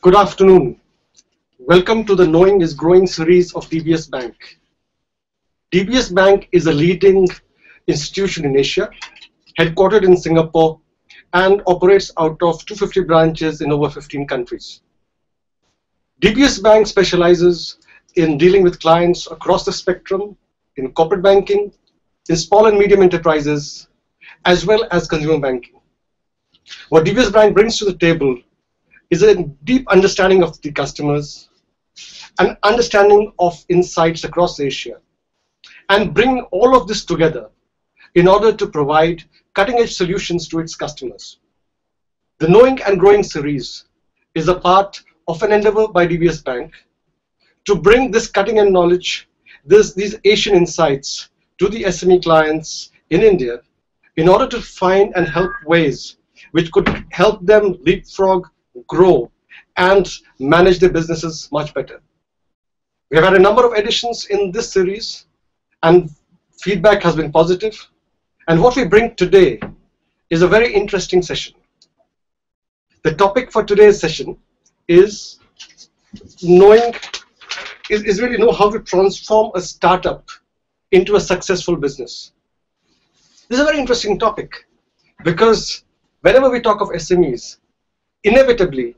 Good afternoon. Welcome to the Knowing is Growing series of DBS Bank. DBS Bank is a leading institution in Asia, headquartered in Singapore, and operates out of 250 branches in over 15 countries. DBS Bank specializes in dealing with clients across the spectrum in corporate banking, in small and medium enterprises, as well as consumer banking. What DBS Bank brings to the table is a deep understanding of the customers, an understanding of insights across Asia, and bring all of this together in order to provide cutting-edge solutions to its customers. The Knowing and Growing series is a part of an endeavor by DBS Bank to bring this cutting-edge knowledge, these Asian insights to the SME clients in India in order to find and help ways which could help them leapfrog, grow, and manage their businesses much better. We have had a number of editions in this series, and feedback has been positive. And what we bring today is a very interesting session. The topic for today's session is really know how to transform a startup into a successful business. This is a very interesting topic because whenever we talk of SMEs, inevitably,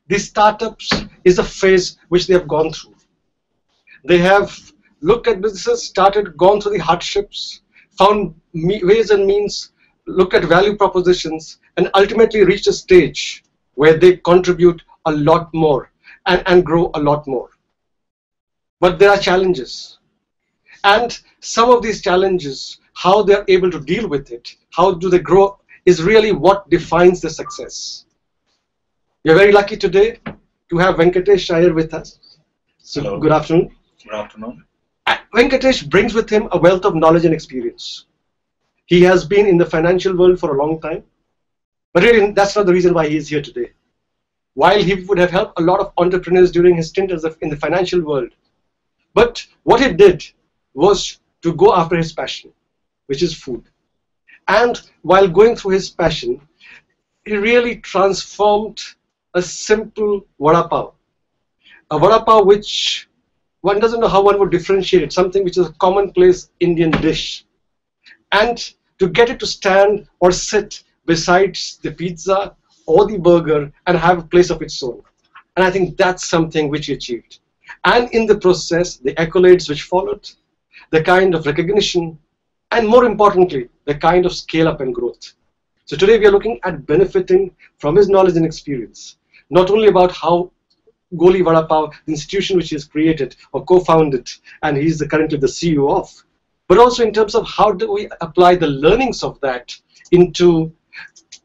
these startups is a phase which they have gone through. They have looked at businesses, gone through the hardships, found ways and means, looked at value propositions, and ultimately reached a stage where they contribute a lot more and grow a lot more. But there are challenges. And some of these challenges, how they're able to deal with it, how do they grow, is really what defines the success. We are very lucky today to have Venkatesh Iyer with us. So, hello. Good afternoon. Good afternoon. Venkatesh brings with him a wealth of knowledge and experience. He has been in the financial world for a long time, but really that's not the reason why he is here today. While he would have helped a lot of entrepreneurs during his stint in the financial world, but what he did was to go after his passion, which is food. And while going through his passion, he really transformed a simple vada pav. A vada pav which one doesn't know how one would differentiate it, something which is a commonplace Indian dish. And to get it to stand or sit beside the pizza or the burger and have a place of its own. And I think that's something which he achieved. And in the process, the accolades which followed, the kind of recognition, and more importantly, the kind of scale up and growth. So today we are looking at benefiting from his knowledge and experience, not only about how Goli Vada Pav, the institution which he has created or co-founded, and he's currently the CEO of, but also in terms of how do we apply the learnings of that into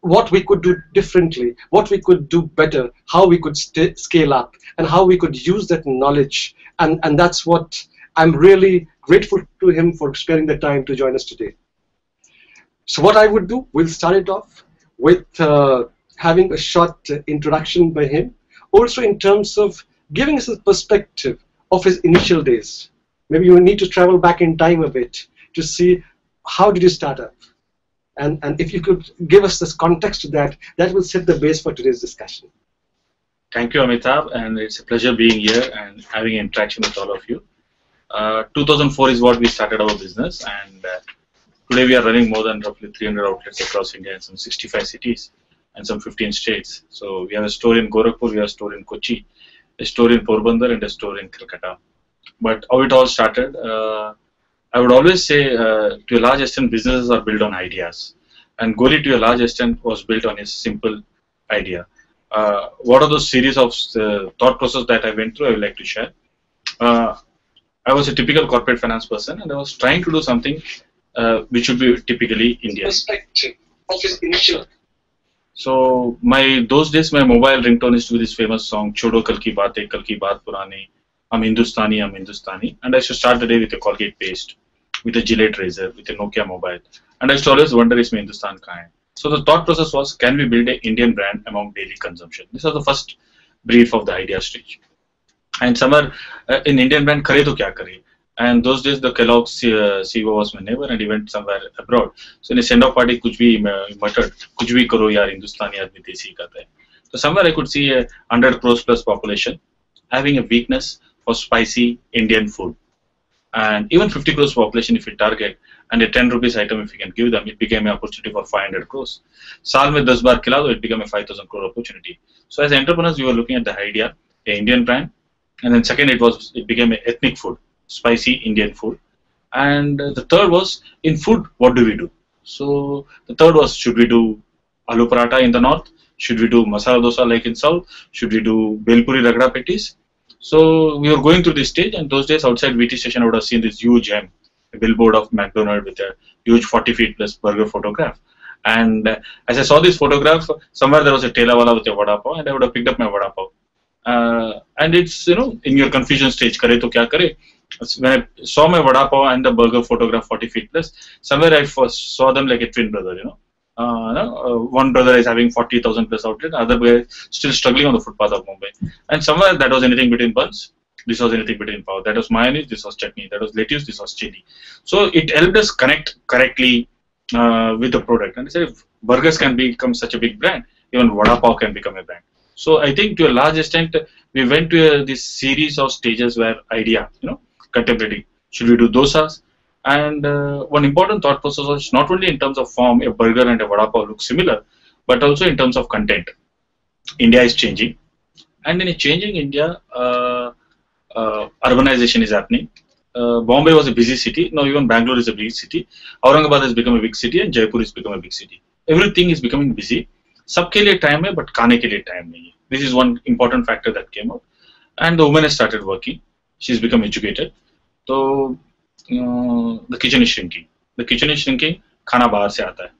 what we could do differently, what we could do better, how we could scale up, and how we could use that knowledge. And that's what I'm really grateful to him for sparing the time to join us today. So what I would do, we'll start it off with having a short introduction by him, also in terms of giving us a perspective of his initial days. Maybe you need to travel back in time a bit to see how did you start up. And if you could give us this context to that, that will set the base for today's discussion. Thank you, Amitabh, and it's a pleasure being here and having an interaction with all of you. 2004 is what we started our business, and today we are running more than roughly 300 outlets across India in some 65 cities and some 15 states. So we have a store in Gorakhpur, we have a store in Kochi, a store in Porbandar, and a store in Calcutta. But how it all started, I would always say to a large extent businesses are built on ideas, and Goli to a large extent was built on a simple idea. What are those series of thought process that I went through, I would like to share. I was a typical corporate finance person, and I was trying to do something which would be typically Indian. Perspective of his initial. So those days my mobile ringtone used to be this famous song, Chodo Kal Ki Baatein, Kal Ki Baat Purani, I'm Hindustani, and I used to start the day with a Colgate paste, with a Gillette razor, with a Nokia mobile, and I used to always wonder, is my Hindustan kahan hai? So the thought process was, can we build an Indian brand among daily consumption? This was the first brief of the idea stage. And somewhere in Indian brand, kare to kya kare? And those days the Kellogg's CEO was my neighbor, and he went somewhere abroad. So in a send-off party, kuch bhi muttered, kuch bhi karo yaar, Hindustani aadmi desi karte hai. So somewhere I could see a 100 crores plus population having a weakness for spicy Indian food. And even 50 crores population if we target, and a 10 rupees item if we can give them, it became an opportunity for 500 crores. Saal mein 10 baar khila do, it became a 5,000 crore opportunity. So as entrepreneurs, we were looking at the idea, a Indian brand, and then second it became an ethnic food, spicy Indian food. And the third was, in food, what do we do? So the third was, should we do aloo paratha in the north? Should we do masala dosa like in south? Should we do belpuri ragda patties? So we were going through this stage, and those days outside VT station I would have seen this huge a billboard of McDonald's with a huge 40 feet plus burger photograph. And as I saw this photograph, somewhere there was a tela wala with a vada pav, and I would have picked up my vada pav. And it's, in your confusion stage, kare to kya kare? When I saw my vada pav and the burger photograph 40 feet plus, somewhere I first saw them like a twin brother, one brother is having 40,000 plus outlet, other guy still struggling on the footpath of Mumbai. And somewhere that was anything between buns, this was anything between pav. That was mayonnaise, this was chutney. That was lettuce, this was chili. So it helped us connect correctly with the product. And I said, if burgers can become such a big brand, even vada pav can become a brand. So I think to a large extent, we went to this series of stages where idea, contemplating, should we do dosas? And one important thought process was not only in terms of form, a burger and a vada pav look similar, but also in terms of content. India is changing, and in a changing India, urbanization is happening. Bombay was a busy city. Now even Bangalore is a big city. Aurangabad has become a big city, and Jaipur has become a big city. Everything is becoming busy. Sabke liye time hai, but khane ke liye time nahi hai. This is one important factor that came up. And the woman has started working. She's become educated. So the kitchen is shrinking. The kitchen is shrinking. Khana bahar se aata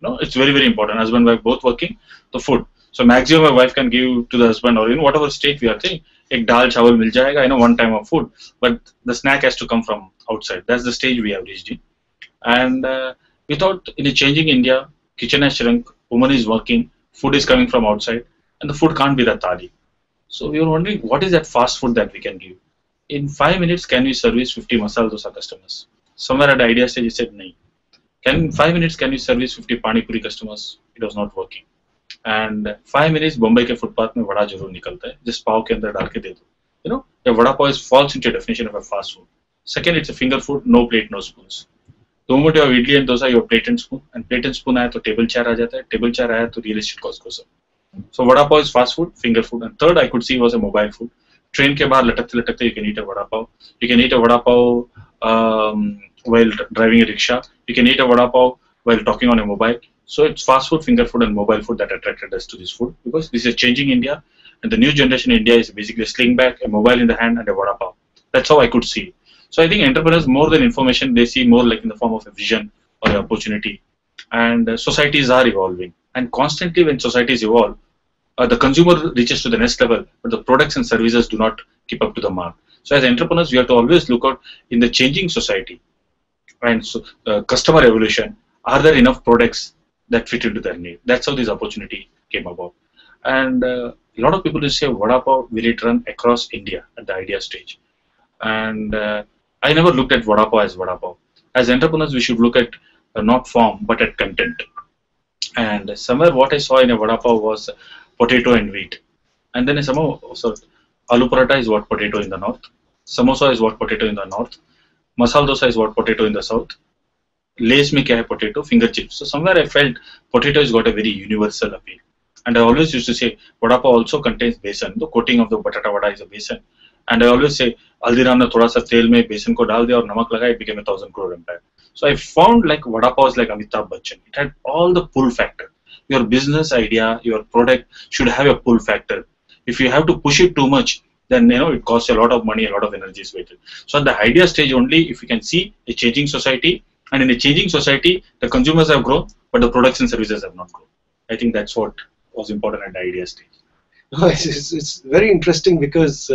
hai. It's very, very important. Husband and wife both working. The food. So maximum a wife can give to the husband, or in whatever state we are saying, ek dal chawal mil jayega, one time of food. But the snack has to come from outside. That's the stage we have reached in. And we thought, in a changing India, kitchen has shrunk, woman is working, food is coming from outside, and the food can't be the thali. So we were wondering, what is that fast food that we can give? In 5 minutes, can we service 50 masala dosa customers? Somewhere at the idea stage, he said, no. In 5 minutes, can we service 50 pani puri customers? It was not working. And 5 minutes, Bombay ke footpath mein vada jarur nikalta hai. Just pav ke andar dal ke de do. A vada pav falls into a definition of a fast food. Second, it's a finger food, no plate, no spoons. The moment you have idli and dosa, you have plate and spoon. And plate and spoon aaya to table chair aa jata hai. Table chair aaya to real estate cost goes up. So vada pav is fast food, finger food. And third, I could see was a mobile food. Train ke bahar latakte you can eat a vada pav. You can eat a vada pav while driving a rickshaw. You can eat a vada pav while talking on a mobile. So it's fast food, finger food, and mobile food that attracted us to this food, because this is changing India, and the new generation in India is basically a sling bag, a mobile in the hand, and a vada pav. That's how I could see. So I think entrepreneurs, more than information, they see more like in the form of a vision or an opportunity. And societies are evolving, and constantly when societies evolve, the consumer reaches to the next level, but the products and services do not keep up to the mark. So as entrepreneurs, we have to always look out in the changing society, and so customer evolution. Are there enough products that fit into their need? That's how this opportunity came about. And a lot of people will say, vada pav, will it run across India at the idea stage? And I never looked at vada pav as vada pav. As entrepreneurs, we should look at not form, but at content. And somewhere what I saw in a vada pav was potato and wheat. And then somehow, so aloo paratha is what potato in the north. Samosa is what potato in the north. Masala dosa is what potato in the south. Lays mein kya hai potato, finger chips. So somewhere I felt potato has got a very universal appeal. And I always used to say, vada pav also contains besan. The coating of the batata vada is a besan. And I always say, Aldiram na thoda sa tel mein besan ko dal diya aur namak laga, it became a 1,000 crore empire. So I found like vada pav is like Amitabh Bachchan. It had all the pull factor. Your business idea, your product should have a pull factor. If you have to push it too much, then it costs a lot of money, a lot of energy is wasted. So at the idea stage only, if you can see a changing society, and in a changing society, the consumers have grown, but the products and services have not grown. I think that's what was important at the idea stage. No, it's very interesting because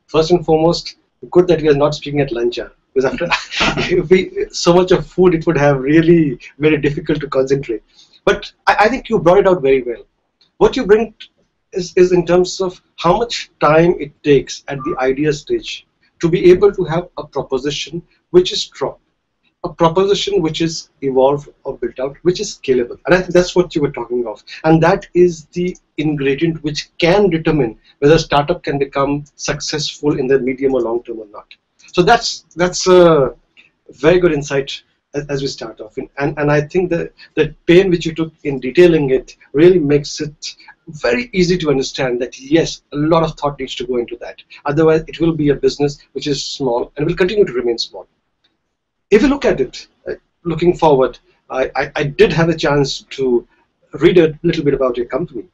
first and foremost, good that we are not speaking at lunch. Because after so much of food, it would have really very difficult to concentrate. But I think you brought it out very well. What you bring is in terms of how much time it takes at the idea stage to be able to have a proposition which is strong. a proposition which is evolved or built out, which is scalable. And I think that's what you were talking of. And that is the ingredient which can determine whether a startup can become successful in the medium or long term or not. So that's a very good insight as we start off. And I think that the pain which you took in detailing it really makes it very easy to understand that yes, a lot of thought needs to go into that. Otherwise, it will be a business which is small and will continue to remain small. If you look at it, looking forward, I did have a chance to read a little bit about your company.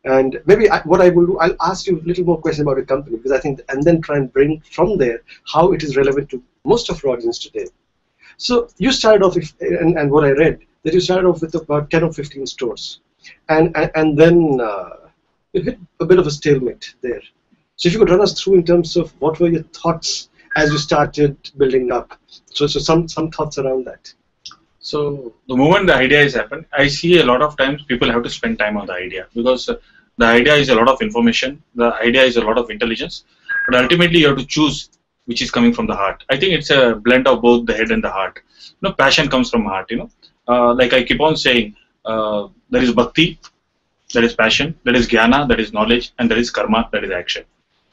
And maybe what I will do, I'll ask you a little more questions about your company, because I think, and then try and bring from there how it is relevant to most of our audience today. So you started off, and what I read, that you started off with about 10 or 15 stores. And then you hit a bit of a stalemate there. So if you could run us through in terms of what were your thoughts as you started building up. So some thoughts around that. So the moment the idea has happened, I see a lot of times people have to spend time on the idea, because the idea is a lot of information, the idea is a lot of intelligence, but ultimately you have to choose which is coming from the heart. I think it's a blend of both the head and the heart. You know, passion comes from heart. You know, like I keep on saying, there is bhakti, there is passion, there is jnana, that is knowledge, and there is karma, that is action.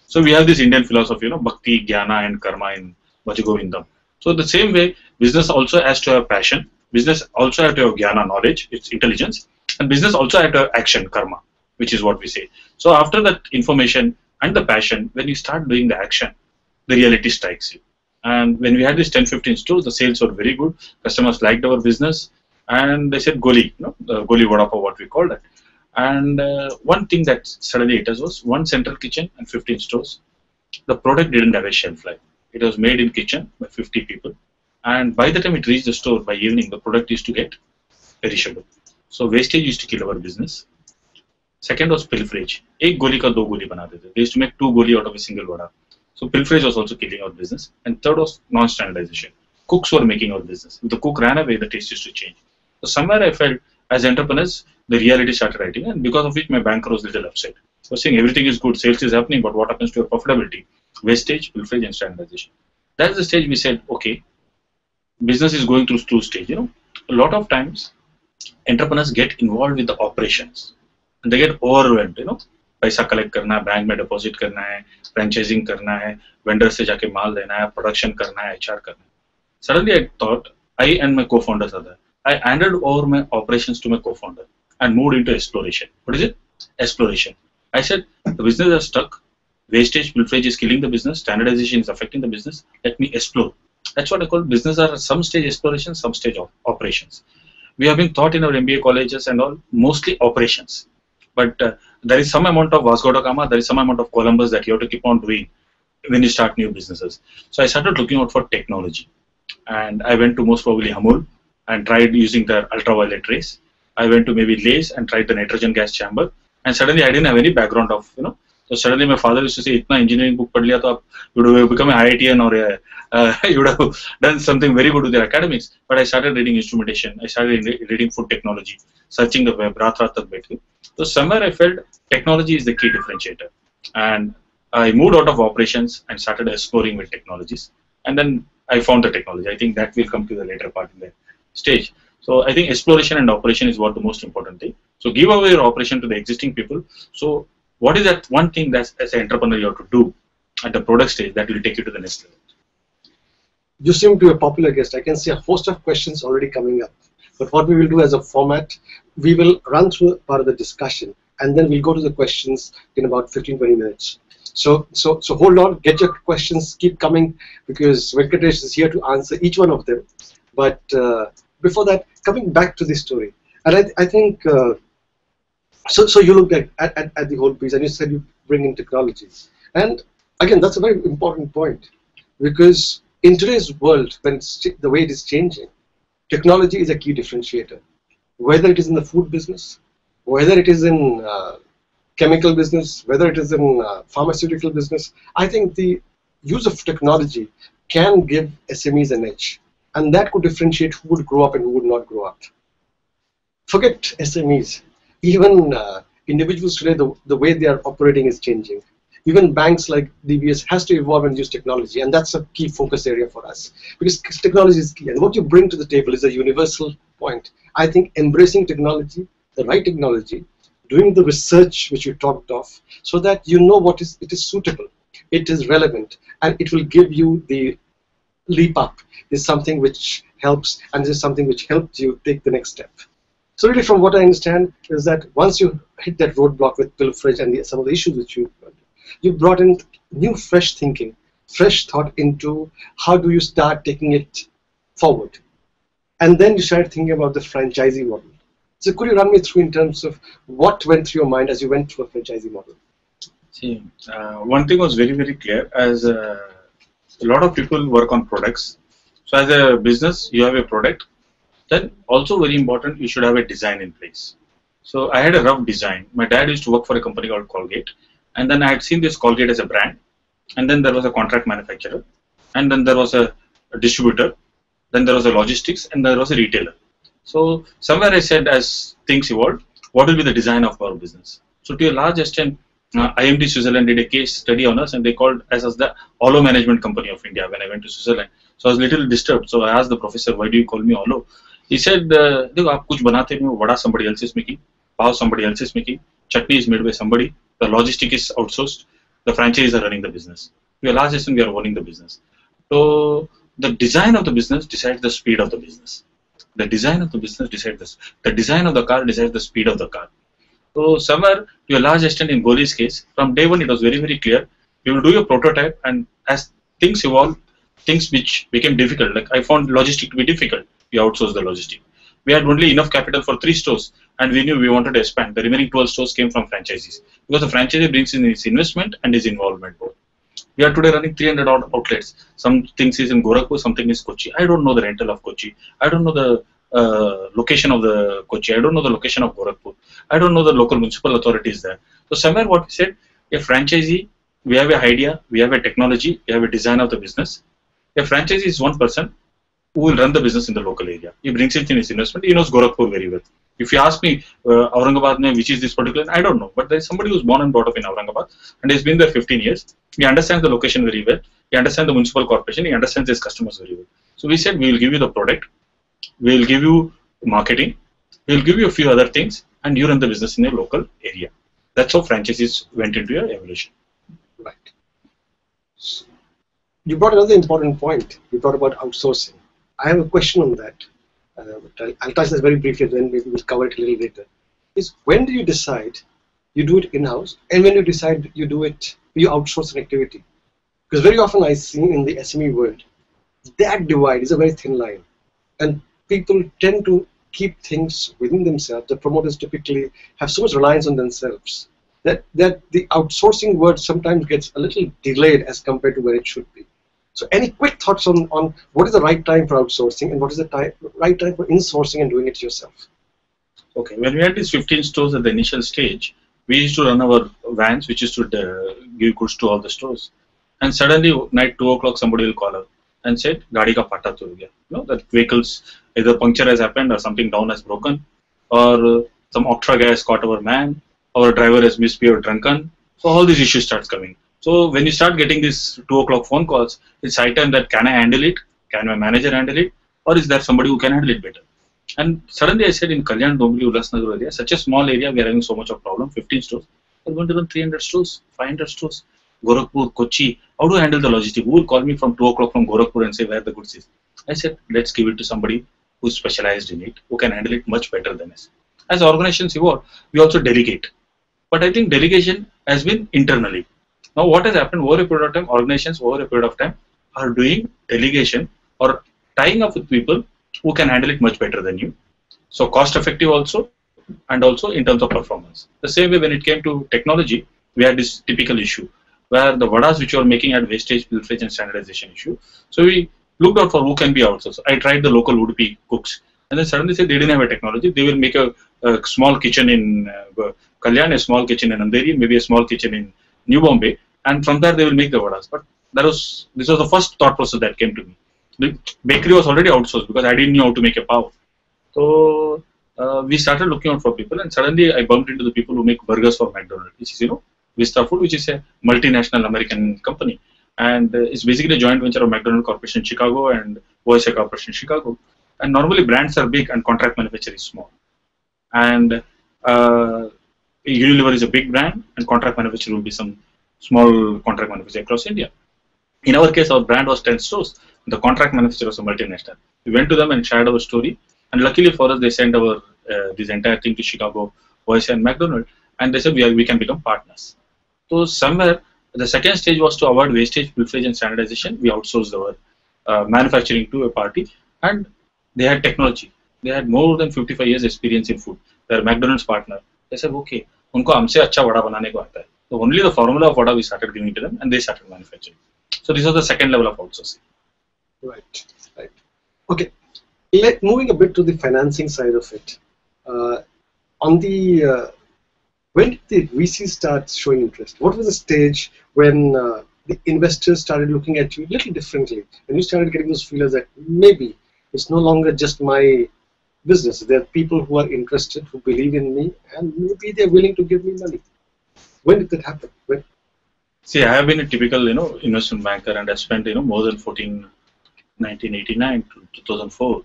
So we have this Indian philosophy, you know, bhakti, jnana, and karma in Vajagovindam. So the same way, business also has to have passion. Business also has to have jnana, knowledge, it's intelligence, and business also has to have action, karma, which is what we say. So after that information and the passion, when you start doing the action, the reality strikes you. And when we had this 10-15 stores, the sales were very good. Customers liked our business, and they said Goli, you know, the Goli Vada Pav, what we call that. And one thing that suddenly hit us was one central kitchen and 15 stores. The product didn't have a shelf life. It was made in kitchen by 50 people. And by the time it reached the store by evening, the product used to get perishable. So wastage used to kill our business. Second was pilferage. Ek goli ka do goli bana dete. They used to make 2 goli out of a single vada. So pilferage was also killing our business. And third was non-standardization. Cooks were making our business. If the cook ran away, the taste used to change. So somewhere I felt, as entrepreneurs, the reality started writing, and because of which my banker was a little upset. So saying everything is good, sales is happening, but what happens to your profitability? Wastage, pilferage, and standardization. That's the stage we said, okay, business is going through 2 stages. You know, a lot of times entrepreneurs get involved with the operations and they get overwhelmed. You know, paisa collect karna hai, bank mein deposit karna hai, franchising karna hai, vendor se jaake maal lena hai, production karna hai, HR karna hai. Suddenly I thought, I and my co-founders are there. I handed over my operations to my co-founder and moved into exploration. What is it? Exploration. I said, the business is stuck. Wastage, pilferage is killing the business. Standardization is affecting the business. Let me explore. That's what I call business are some stage exploration, some stage of operations. We have been taught in our MBA colleges and all, mostly operations. But there is some amount of Vasco da Gama, there is some amount of Columbus that you have to keep on doing when you start new businesses. So I started looking out for technology. And I went to most probably Hamul and tried using the ultraviolet rays. I went to maybe Lays and tried the nitrogen gas chamber. And suddenly I didn't have any background of, you know. So suddenly my father used to say, "Itna engineering book pad liya to you would have become an IITian or you would have done something very good with your academics." But I started reading instrumentation. I started reading food technology, searching the web, So somewhere I felt technology is the key differentiator. And I moved out of operations and started exploring with technologies. And then I found the technology. I think that will come to the later part in the stage. So I think exploration and operation is what the most important thing. So give away your operation to the existing people. So what is that one thing that as an entrepreneur you have to do at the product stage that will take you to the next level? You seem to be a popular guest. I can see a host of questions already coming up. But what we will do as a format, we will run through part of the discussion and then we'll go to the questions in about 15-20 minutes. So hold on, get your questions, keep coming, because Venkatesh is here to answer each one of them. But before that, coming back to this story, and I think, so you look at the whole piece, and you said you bring in technology. And again, that's a very important point, because in today's world, when the way it is changing, technology is a key differentiator. Whether it is in the food business, whether it is in chemical business, whether it is in pharmaceutical business, I think the use of technology can give SMEs an edge. And that could differentiate who would grow up and who would not grow up. Forget SMEs. Even individuals today, the way they are operating is changing. Even banks like DBS has to evolve and use technology, and that's a key focus area for us, because technology is key, and what you bring to the table is a universal point. I think embracing technology, the right technology, doing the research which you talked of, so that you know it is suitable, it is relevant, and it will give you the leap up, is something which helps, and this is something which helps you take the next step. So really, from what I understand, is that once you hit that roadblock with pilferage and some of the issues which you brought in new fresh thinking, fresh thought into how do you start taking it forward. And then you started thinking about the franchisee model. So could you run me through in terms of what went through your mind as you went through a franchisee model? See, one thing was very, very clear. As a lot of people work on products. So as a business, you have a product. Then also very important, you should have a design in place. So I had a rough design. My dad used to work for a company called Colgate. And then I had seen this Colgate as a brand. And then there was a contract manufacturer. And then there was a distributor. Then there was a logistics. And there was a retailer. So somewhere I said, as things evolved, what will be the design of our business? So to a large extent, IMD Switzerland did a case study on us, and they called us as the Olo Management Company of India when I went to Switzerland. So I was a little disturbed. So I asked the professor, why do you call me Olo? He said, "Dekho, aap kuch banate nahi ho, vada somebody else is making, pav somebody else is making, chutney is made by somebody, the logistic is outsourced, the franchisees are running the business. To a large extent, we are owning the business." So the design of the business decides the speed of the business. The design of the business decides this. The design of the car decides the speed of the car. So somewhere, to a large extent in Goli's case, from day one it was very, very clear. We will do a prototype, and as things evolved, things which became difficult, like I found logistic to be difficult, we outsourced the logistic. We had only enough capital for 3 stores, and we knew we wanted to expand. The remaining 12 stores came from franchisees, because the franchisee brings in his investment and his involvement both. We are today running 300 outlets. Some things is in Gorakhpur, something is Kochi. I don't know the rental of Kochi. I don't know the location of the Kochi. I don't know the location of Gorakhpur. I don't know the local municipal authorities there. So somewhere what we said, a franchisee, we have an idea, we have a technology, we have a design of the business. A franchisee is one person who will run the business in the local area. He brings it in his investment. He knows Gorakhpur very well. If you ask me, Aurangabad, which is this particular, I don't know. But there is somebody who's born and brought up in Aurangabad, and he's been there 15 years. He understands the location very well. He understands the municipal corporation. He understands his customers very well. So we said, we will give you the product. We will give you marketing. We will give you a few other things, and you run the business in a local area. That's how franchises went into your evolution. Right. You brought another important point. You brought about outsourcing. I have a question on that. But I'll touch this very briefly, then maybe we'll cover it a little later. Is when do you decide you do it in-house, and when you decide you outsource an activity? Because very often I see in the SME world, that divide is a very thin line. And people tend to keep things within themselves. The promoters typically have so much reliance on themselves that the outsourcing word sometimes gets a little delayed as compared to where it should be. So any quick thoughts on what is the right time for outsourcing, and what is the right time for insourcing and doing it yourself? Okay, when we had these 15 stores at the initial stage, we used to run our vans, which used to give goods to all the stores. And suddenly, night 2 o'clock, somebody will call up and said, "Gaadi ka pata to gaya." You know, that vehicles, either puncture has happened, or something down has broken, or some octra guy has caught our man, our driver has misbehaved, drunken. So all these issues starts coming. So when you start getting these 2 o'clock phone calls, it's high time that can I handle it? Can my manager handle it? Or is there somebody who can handle it better? And suddenly I said, in Kalyan, Dombivli, Ulhasnagar area, such a small area, we are having so much of problem, 15 stores. We're going to run 300 stores, 500 stores. Gorakhpur, Kochi, how do I handle the logistics? Who will call me from 2 o'clock from Gorakhpur and say where the goods is? I said, let's give it to somebody who's specialized in it, who can handle it much better than us. As organizations evolve, we also delegate. But I think delegation has been internally. Now what has happened over a period of time, organizations over a period of time are doing delegation or tying up with people who can handle it much better than you. So cost effective also, and also in terms of performance. The same way when it came to technology, we had this typical issue where the vadas which you are making had wastage, pilferage and standardization issue. So we looked out for who can be outsourced. I tried the local Udupi cooks, and then suddenly said they didn't have a technology. They will make a small kitchen in Kalyan, a small kitchen in Andheri, maybe a small kitchen in New Bombay, and from there they will make the vadas. But this was the first thought process that came to me. The bakery was already outsourced because I didn't know how to make a pav. So we started looking out for people, and suddenly I bumped into the people who make burgers for McDonald's, which is, Vista Food, which is a multinational American company. And it's basically a joint venture of McDonald Corporation Chicago and OSI Corporation Chicago. And normally brands are big and contract manufacture is small. And Unilever is a big brand and contract manufacturer will be some small contract manufacturer across India. In our case, our brand was 10 stores. The contract manufacturer was a multinational. We went to them and shared our story. And luckily for us, they sent our this entire thing to Chicago, OSI and McDonald. And they said we can become partners. So somewhere, the second stage was to avoid wastage, pilferage and standardization. We outsourced our manufacturing to a party. And they had technology. They had more than 55 years experience in food. They're McDonald's partner. They said, okay, unko humse acha vada banane ko aata hai. So only the formula of vada we started giving to them and they started manufacturing. So this was the second level of outsourcing. Right, right. Okay, moving a bit to the financing side of it. When did the VC start showing interest? What was the stage when the investors started looking at you a little differently? And you started getting those feelers that maybe it's no longer just my business. There are people who are interested, who believe in me, and maybe they're willing to give me money. When did that happen? When? See, I have been a typical, investment banker, and I spent, more than 1989 to 2004,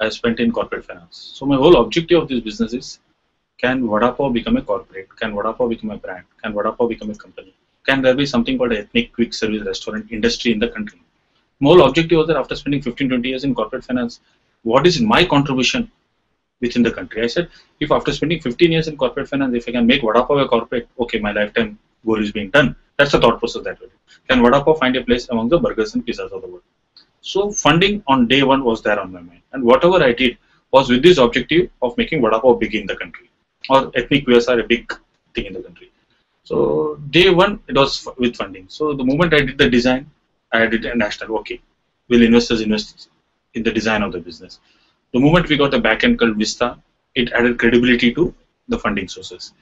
I spent in corporate finance. So my whole objective of this business is, can Vada Pav become a corporate? Can Vada Pav become a brand? Can Vada Pav become a company? Can there be something called ethnic quick service restaurant industry in the country? My whole objective was that after spending 15-20 years in corporate finance, what is my contribution within the country? I said, if after spending 15 years in corporate finance, if I can make Vada Pav a corporate, okay, my lifetime goal is being done. That's the thought process that way. Can Vada Pav find a place among the burgers and pizzas of the world? So funding on day one was there on my mind. And whatever I did was with this objective of making Vada Pav big in the country. Or ethnic wears are a big thing in the country. So day one, it was with funding. So the moment I did the design, I did a national, okay, will investors invest in the design of the business? The moment we got the back end called Vista, it added credibility to the funding sources.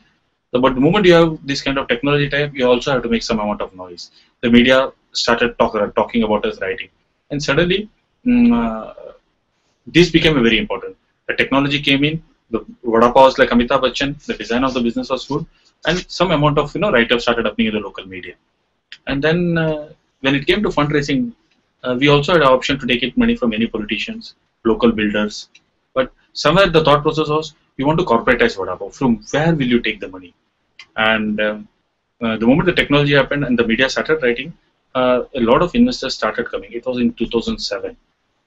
So, but the moment you have this kind of technology type, you also have to make some amount of noise. The media started talking about us writing. And suddenly, this became very important. The technology came in, the Vada Pav was like Amitabh Bachchan, the design of the business was good, and some amount of write-up started happening in the local media. And then when it came to fundraising, we also had an option to take money from any politicians, local builders. But somewhere the thought process was, you want to corporatize Vada Pav. From where will you take the money? And the moment the technology happened and the media started writing, a lot of investors started coming. It was in 2007.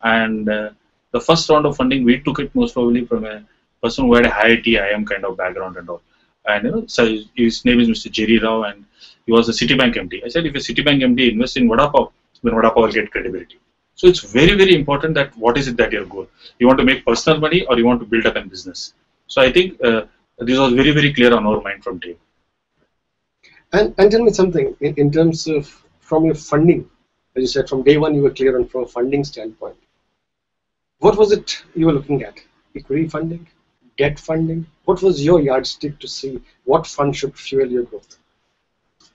And the first round of funding, we took it most probably from a person who had a IIT, IIM kind of background and all. And so his name is Mr. Jerry Rao, and he was a Citibank MD. I said, if a Citibank MD invests in Vada Pav, then Vada Pav will get credibility. So it's very, very important that what is it that your goal? You want to make personal money or you want to build up a business? So I think this was very, very clear on our mind from day. And tell me something in terms of from your funding, as you said, from day one you were clear on from a funding standpoint. What was it you were looking at? Equity funding, debt funding? What was your yardstick to see what fund should fuel your growth?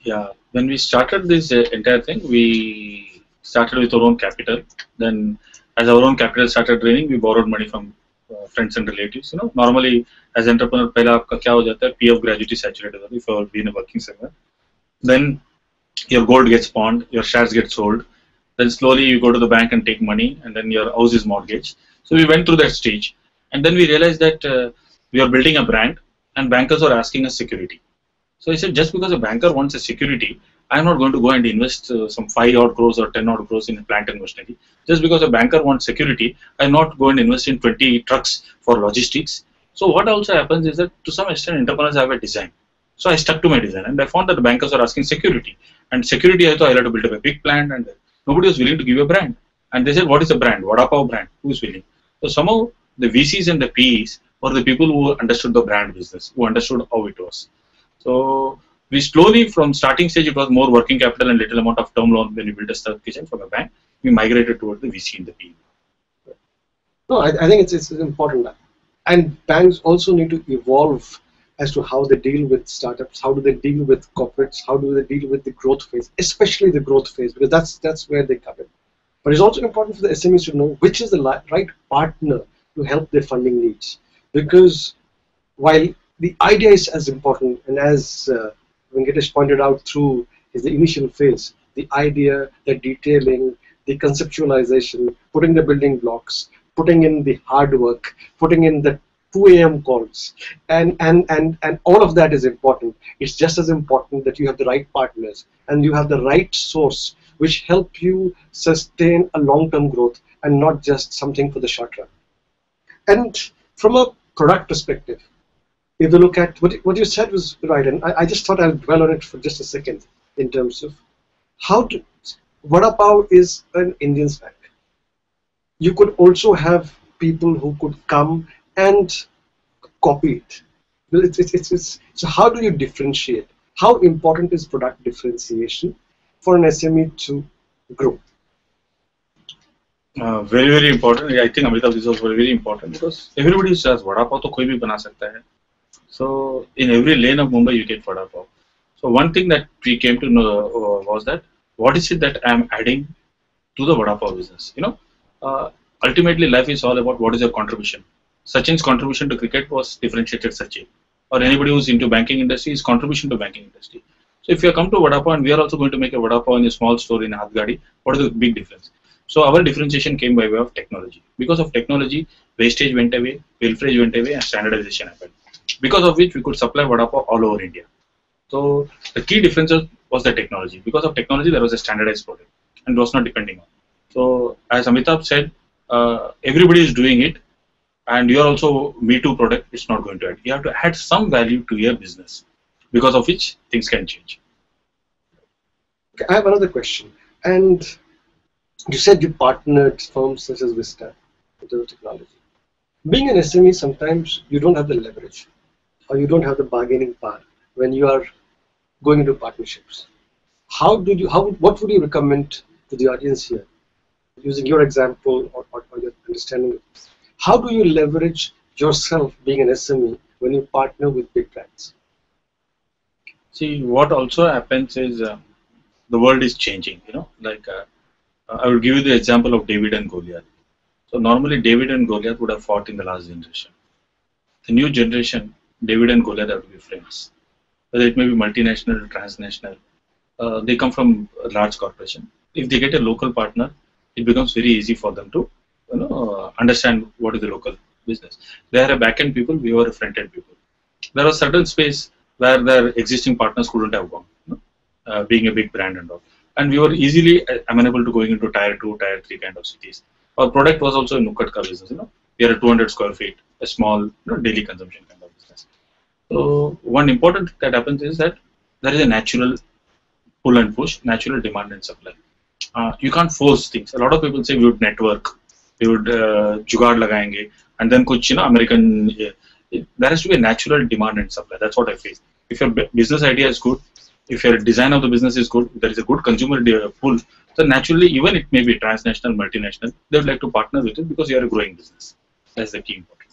Yeah, when we started this entire thing, we started with our own capital. Then as our own capital started draining, we borrowed money from friends and relatives. Normally as entrepreneur, पहला आपका क्या हो जाता है? PF gratuity saturated if you have been working somewhere. Then your gold gets pawned, your shares get sold. Then slowly you go to the bank and take money, and then your house is mortgaged. So we went through that stage, and then we realized that we are building a brand, and bankers are asking us security. So I said, just because a banker wants a security, I'm not going to go and invest some 5 odd crores or 10 odd crores in a plant and machinery. Just because a banker wants security, I'm not going to invest in 20 trucks for logistics. So what also happens is that to some extent entrepreneurs have a design. So I stuck to my design, and I found that the bankers are asking security. And security, I thought I had to build up a big plant, and nobody was willing to give a brand. And they said, what is a brand? Vada Pav brand. Who is willing? So somehow the VCs and the PEs were the people who understood the brand business, who understood how it was. So we slowly, from starting stage, it was more working capital and little amount of term loan when we built a startup kitchen from a bank. We migrated towards the VC and the PE. No, I think it's important. And banks also need to evolve as to how they deal with startups, how do they deal with corporates, how do they deal with the growth phase, especially the growth phase, because that's where they come in. But it's also important for the SMEs to know which is the right partner to help their funding needs. Because while the idea is as important and as Venkatesh pointed out through is the initial phase, the idea, the detailing, the conceptualization, putting the building blocks, putting in the hard work, putting in the 2 a.m. calls, and all of that is important. It's just as important that you have the right partners and you have the right source which help you sustain a long-term growth and not just something for the short run. And from a product perspective, if you look at what you said was right, and I just thought I'll dwell on it for just a second in terms of how to, Vada Pav is an Indian snack. You could also have people who could come and copy it. Well, so how do you differentiate? How important is product differentiation for an SME to grow? Very, very important. I think Amitav, this was very, very important because everybody says Vada Pav to koi bhi bana sakta hai. So in every lane of Mumbai you get Vada Pav. So one thing that we came to know was that what is it that I am adding to the Vada Pav business? Ultimately life is all about what is your contribution. Sachin's contribution to cricket was differentiated Sachin, or anybody who's into banking industry is contribution to banking industry. So if you come to Vada Pav and we are also going to make a Vada Pav in a small store in Hathgadi, what is the big difference? So our differentiation came by way of technology. Because of technology, wastage went away, pilferage went away, and standardization happened. Because of which we could supply Vada Pav all over India. So the key difference was the technology. Because of technology, there was a standardized product and it was not depending on. So as Amitabh said, everybody is doing it, and you are also Me Too product. It's not going to add. You have to add some value to your business, because of which things can change. Okay, I have another question. And you said you partnered firms such as Vista in terms of technology. Being an SME, sometimes you don't have the leverage, or you don't have the bargaining power when you are going into partnerships. What would you recommend to the audience here, using your example or your understanding? How do you leverage yourself being an SME when you partner with big brands? See, what also happens is the world is changing. I will give you the example of David and Goliath. So normally David and Goliath would have fought in the last generation. The new generation, David and Goliath have to be friends. Whether it may be multinational, transnational, they come from a large corporation. If they get a local partner, it becomes very easy for them to understand what is the local business. They are a back-end people, we were a front-end people. There was certain space where their existing partners couldn't have gone, being a big brand and all. And we were easily amenable to going into tier 2, tier 3 kind of cities. Our product was also a Nukkatka business. We are a 200 square feet, a small daily consumption kind of business. So one important thing that happens is that there is a natural pull and push, natural demand and supply. You can't force things. A lot of people say we would network, we would jugaad lagayenge, and then kuch American. There has to be a natural demand and supply. That's what I feel. If your business idea is good, if your design of the business is good, there is a good consumer pull, then naturally, even it may be transnational, multinational, they would like to partner with you because you are a growing business. That's the key important.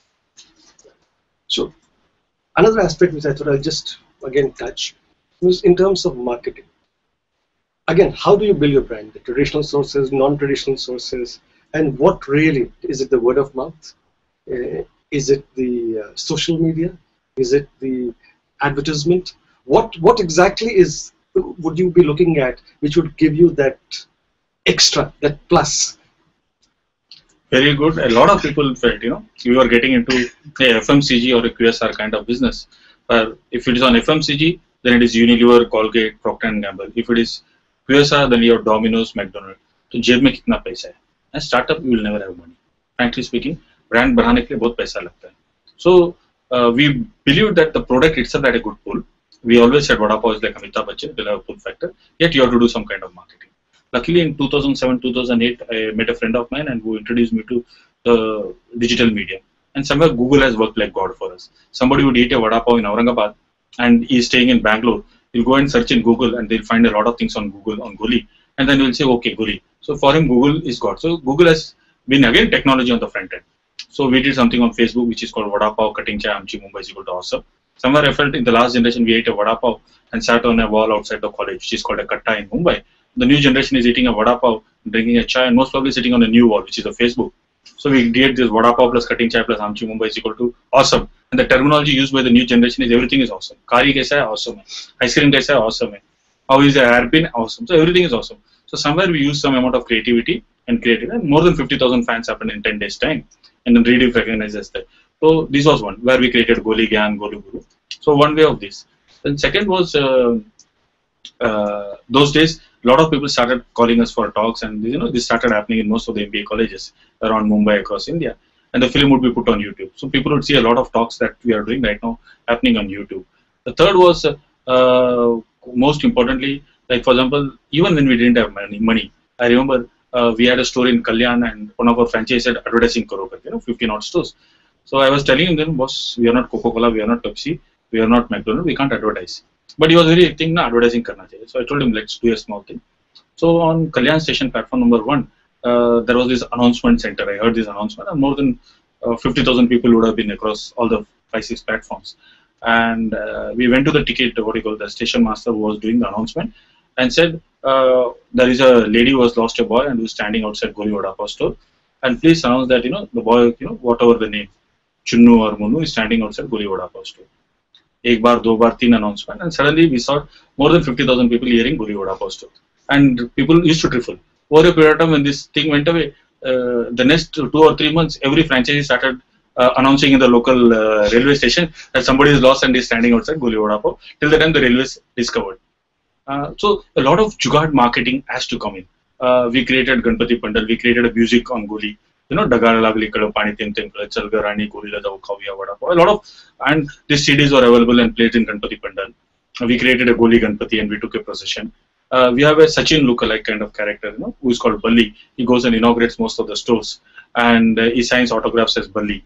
So another aspect which I thought I'll just again touch was in terms of marketing. Again, how do you build your brand? The traditional sources, non-traditional sources, and what really is it? The word of mouth? Is it the social media? Is it the advertisement? What exactly would you be looking at which would give you that extra, that plus? Very good. A lot of people felt, you are getting into a FMCG or a QSR kind of business. If it is on FMCG, then it is Unilever, Colgate, Procter & Gamble. If it is QSR, then you have Domino's, McDonald's. So, जेब में कितना पैसा है? And startup, you will never have money. Frankly speaking, brand बढ़ाने के लिए बहुत पैसा लगता है. So, we believe that the product itself had a good pull. We always said Vada Pav is like Amitabh Bachchan, they'll have a pull factor. Yet you have to do some kind of marketing. Luckily, in 2007, 2008, I met a friend of mine and who introduced me to the digital media. And somewhere Google has worked like God for us. Somebody would eat a Vada Pav in Aurangabad and he's staying in Bangalore. He'll go and search in Google and they'll find a lot of things on Google, on Goli. And then he'll say, okay, Goli. So for him, Google is God. So Google has been again technology on the front end. So we did something on Facebook which is called Vada Pav Cutting Chai Amchi Mumbai is equal to awesome. Somewhere I felt in the last generation we ate a Vada Pav and sat on a wall outside the college which is called a Katta in Mumbai. The new generation is eating a Vada Pav, drinking a chai and most probably sitting on a new wall which is a Facebook. So we did this vada pav plus cutting chai plus Amchi Mumbai is equal to awesome. And the terminology used by the new generation is everything is awesome. Kari kaisa hai? Awesome. Ice cream kaisa hai? Awesome. How is the hairpin? Awesome. So everything is awesome. So somewhere we use some amount of creativity and creative, and more than 50,000 fans happened in 10 days time, and then Rediff recognizes that. So this was one where we created Goli Gyan, Goli Guru. So one way of this. Then second was those days a lot of people started calling us for talks, and this started happening in most of the MBA colleges around Mumbai, across India, and the film would be put on YouTube. So people would see a lot of talks that we are doing right now happening on YouTube. The third was most importantly, like for example, even when we didn't have money, I remember we had a store in Kalyan, and one of our franchise said advertising karo, 15 odd stores. So I was telling him, boss, we are not Coca-Cola, we are not Pepsi, we are not McDonald's, we can't advertise. But he was very thinking, na advertising karna chahiye. So I told him, let's do a small thing. So on Kalyan station platform number 1, there was this announcement center. I heard this announcement, and more than 50,000 people would have been across all the 5-6 platforms. And we went to the ticket, the station master who was doing the announcement, and said, there is a lady who has lost a boy and who is standing outside Goli Vada Pav store. And please announce that, the boy, whatever the name, Chunnu or Munu, is standing outside Goli Vada Pav store. Ek bar, do bar, teen announcement, and suddenly we saw more than 50,000 people hearing Goli Vada Pav store. And people used to trickle. Over a period of time, when this thing went away, the next 2 or 3 months, every franchisee started announcing in the local railway station that somebody is lost and is standing outside Goli Vada Pav, till the time the railways discovered. So a lot of jugaad marketing has to come in. We created Ganpati Pandal, we created a music on Goli. Dagara lagli kado pani tim tim chal ga rani Goli la jao khaviya vada pav. A lot of, and these CDs were available and played in Ganpati Pandal. We created a Goli Ganpati and we took a procession. We have a Sachin lookalike kind of character, who is called Balli. He goes and inaugurates most of the stores, and he signs autographs as Balli,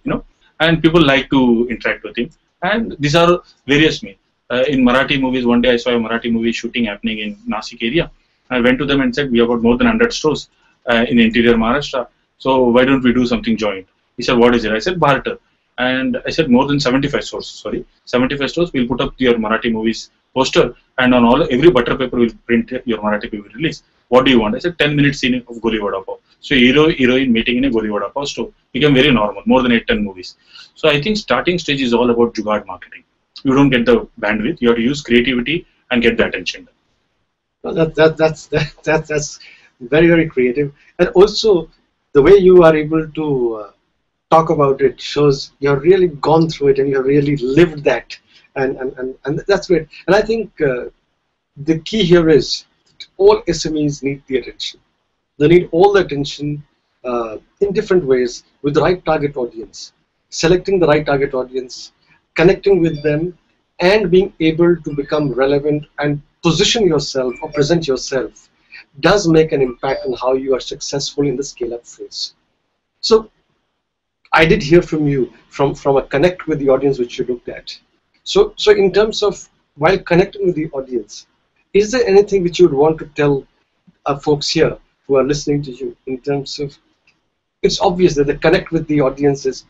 and people like to interact with him. And these are various means. In Marathi movies, one day I saw a Marathi movie shooting happening in Nasik area. I went to them and said, we have got more than 100 stores in interior Maharashtra. So why don't we do something joint? He said, what is it? I said, barter. And I said, more than 75 stores, 75 stores, we'll put up your Marathi movies poster, and on every butter paper we'll print your Marathi movie release. What do you want? I said, 10 minutes scene of Goli Vada Pav. So hero, heroine meeting in a Goli Vada Pav store became very normal, more than 8-10 movies. So I think starting stage is all about jugaad marketing. You don't get the bandwidth, you have to use creativity and get the attention. Well, that's very, very creative. And also, the way you are able to talk about it shows you have really gone through it and you have really lived that. And that's great. And I think the key here is that all SMEs need the attention. They need all the attention in different ways with the right target audience. Selecting the right target audience, connecting with them, and being able to become relevant and position yourself or present yourself does make an impact on how you are successful in the scale-up phase. So I did hear from you from a connect with the audience which you looked at. So in terms of while connecting with the audience, is there anything which you would want to tell folks here who are listening to you in terms of, it's obvious that the connect with the audience is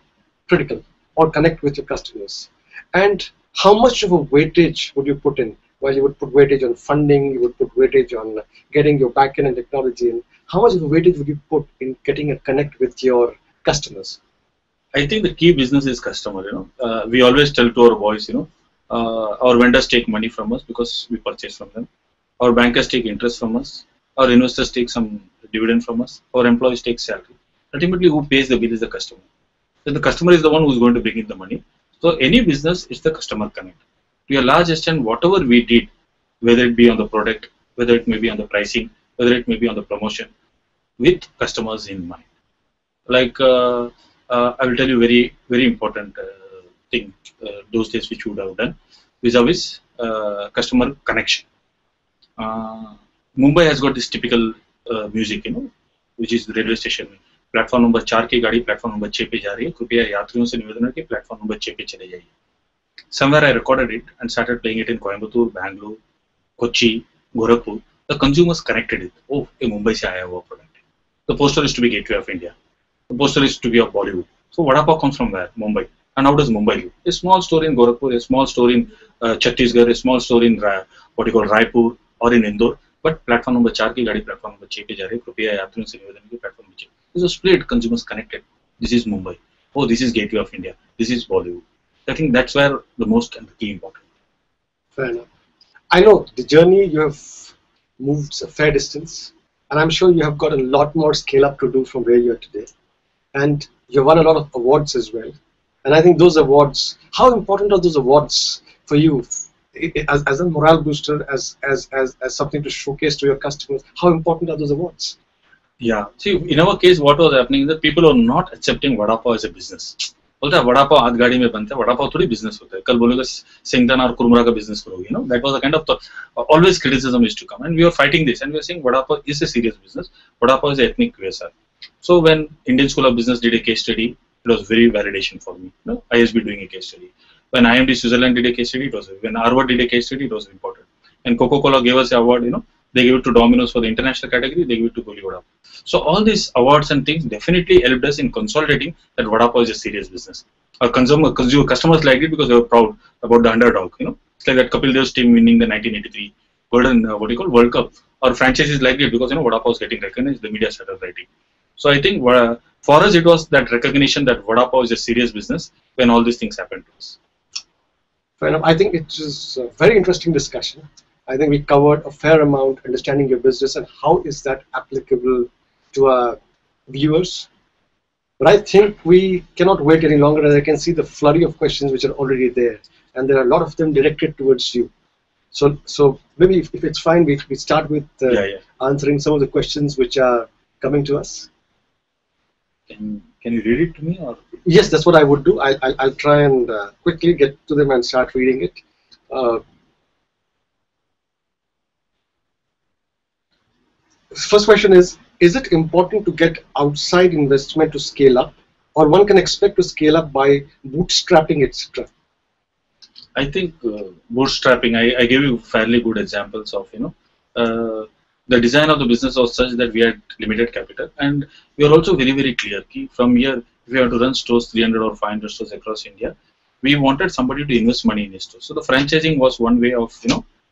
critical, or connect with your customers. And how much of a weightage would you put in? Well, you would put weightage on funding, you would put weightage on getting your backend and technology in. How much of a weightage would you put in getting a connect with your customers? I think the key business is customer. We always tell to our boys, our vendors take money from us because we purchase from them. Our bankers take interest from us. Our investors take some dividend from us. Our employees take salary. Ultimately, who pays the bill is the customer. So the customer is the one who is going to bring in the money. So any business is the customer connect. To a large extent, whatever we did, whether it be on the product, whether it may be on the pricing, whether it may be on the promotion, with customers in mind. Like I will tell you very, very important thing those days which we would have done vis-a-vis customer connection. Mumbai has got this typical music, which is the railway station. Platform number 4 की गाड़ी platform number 6 पे जा रही है, कृपया यात्रियों से निवेदन है कि प्लेटफॉर्म नंबर 6 पे चले जाइए. Somewhere I recorded it and started playing it in Coimbatore, Bangalore, Kochi, Gorakhpur. The consumers connected it. Oh, ये मुंबई से आया हुआ product. The poster is to be gateway of India. The poster is to be of Bollywood. So Vada Pav comes from where? Mumbai. And how does Mumbai live? A small store in Gorakhpur, a small store in Chhattisgarh, a small store in Raipur or in Indore. But platform number 4 की गाड़ी platform number 6 पे जा रही है, कृपया यात्रियों से निवेदन है कि platform number 6. There's a split, consumers connected. This is Mumbai. Oh, this is Gateway of India. This is Bollywood. I think that's where the most and the key important. Fair enough. I know the journey you have moved a fair distance, and I'm sure you have got a lot more scale up to do from where you are today. And you've won a lot of awards as well. And I think those awards, how important are those awards for you as a morale booster, as something to showcase to your customers? How important are those awards? Yeah. See, in our case, what was happening is that people are not accepting vada pav as a business. बोलता है वड़ा पाव हाथ गाड़ी में बनता है, वड़ा पाव थोड़ी business होता है. कल बोलेगा सिंगदाना और कुरमुरा का बिजनेस करोगे. That was the kind of always criticism used to come, and we were fighting this, and we were saying vada pav is a serious business. Vada pav is an ethnic QSR. So when Indian School of Business did a case study, it was very validation for me. ISB doing a case study. When IMD Switzerland did a case study, it was. When Harvard did a case study, it was important. And Coca-Cola gave us an award. They gave it to Domino's for the international category. They gave it to Goli Vada. So all these awards and things definitely helped us in consolidating that Vada Pav is a serious business. Our customers liked it because they were proud about the underdog. It's like that Kapil Dev's team winning the 1983 World Cup. Our franchises liked it because Vada Pav is getting recognized. The media started writing. So I think for us it was that recognition that Vada Pav is a serious business when all these things happened to us. Fair enough. I think it is a very interesting discussion. I think we covered a fair amount understanding your business and how is that applicable to our viewers. But I think we cannot wait any longer, as I can see the flurry of questions which are already there, and there are a lot of them directed towards you. So maybe if it's fine, we start with answering some of the questions which are coming to us. Can you read it to me, or? Yes, that's what I would do. I'll try and quickly get to them and start reading it. First question is it important to get outside investment to scale up, or one can expect to scale up by bootstrapping, etc.? I think bootstrapping, I gave you fairly good examples of, the design of the business was such that we had limited capital, and we are also very, very clear. From here, if we have to run stores, 300 or 500 stores across India, we wanted somebody to invest money in his store. So the franchising was one way of,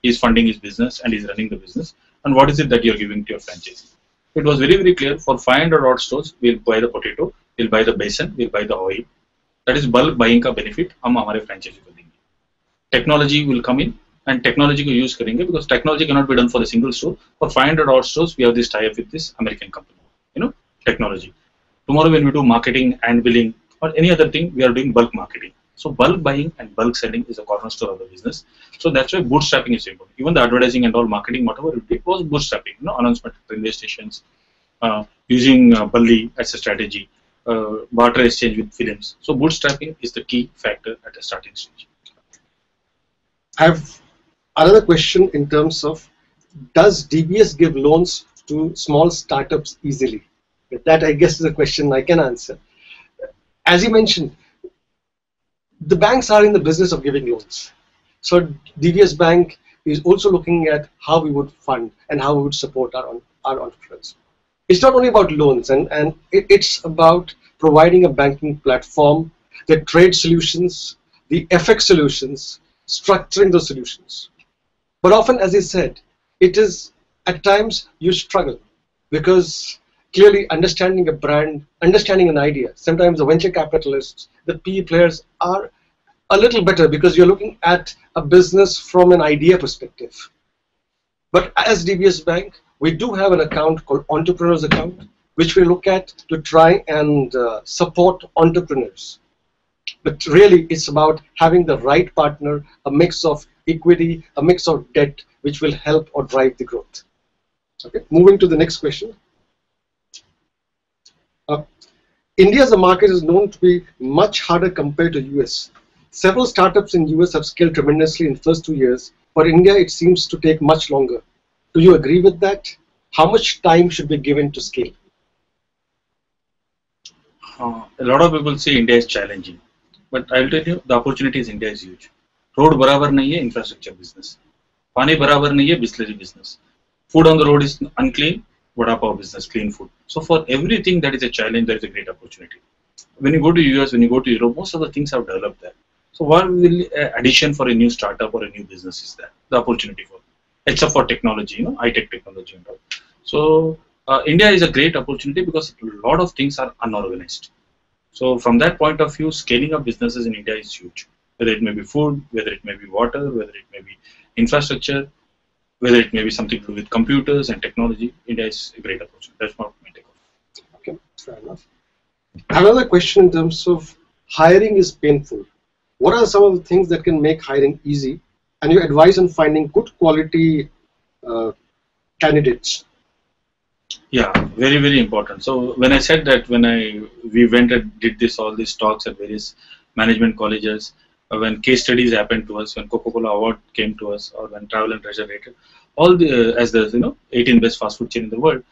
he's funding his business and he's running the business. And what is it that you're giving to your franchisee? It was very, very clear. For 500 odd stores, we'll buy the potato, we'll buy the besan, we'll buy the oil. That is bulk buying ka benefit hum hamare franchisee ko denge. Technology will come in and technology ko use karenge, because technology cannot be done for a single store. For 500 odd stores, we have this tie-up with this American company. Technology. Tomorrow when we do marketing and billing or any other thing, we are doing bulk marketing. So bulk buying and bulk selling is a cornerstone of the business. So that's why bootstrapping is important. Even the advertising and all marketing, whatever it did, was bootstrapping. Announcement at railway stations, using Bully as a strategy, barter exchange with films. So bootstrapping is the key factor at the starting stage. I have another question in terms of, does DBS give loans to small startups easily? That, I guess, is a question I can answer. As you mentioned, the banks are in the business of giving loans. So DBS Bank is also looking at how we would fund and how we would support our entrepreneurs. It's not only about loans, and it's about providing a banking platform, the trade solutions, the FX solutions, structuring those solutions. But often, as I said, it is at times you struggle, because clearly understanding a brand, understanding an idea, sometimes the venture capitalists, the PE players are a little better because you're looking at a business from an idea perspective. But as DBS Bank, we do have an account called Entrepreneurs Account, which we look at to try and support entrepreneurs. But really, it's about having the right partner, a mix of equity, a mix of debt, which will help or drive the growth. Okay, moving to the next question. India as a market is known to be much harder compared to US. Several startups in US have scaled tremendously in the first 2 years. For India, it seems to take much longer. Do you agree with that? How much time should be given to scale? A lot of people say India is challenging, but I'll tell you, the opportunities in India is huge. Road barabar nahi hai, infrastructure business. Pani barabar nahi hai, distillery business. Food on the road is unclean, vada pav business, clean food. So for everything that is a challenge, there is a great opportunity. When you go to US, when you go to Europe, most of the things have developed there. So what will addition for a new startup or a new business is there? The opportunity for, except for technology, high-tech technology and all. So India is a great opportunity because a lot of things are unorganized. So from that point of view, scaling up businesses in India is huge. Whether it may be food, whether it may be water, whether it may be infrastructure, whether it may be something to do with computers and technology, India is a great approach. That's what my take on. Okay, fair enough. Another question in terms of hiring is painful. What are some of the things that can make hiring easy, and your advice on finding good quality candidates? Yeah, very, very important. So when I said that we went and did all these talks at various management colleges, when case studies happened to us, when Coca-Cola Award came to us, or when Travel and Treasure rated, all the as the 18 best fast food chain in the world,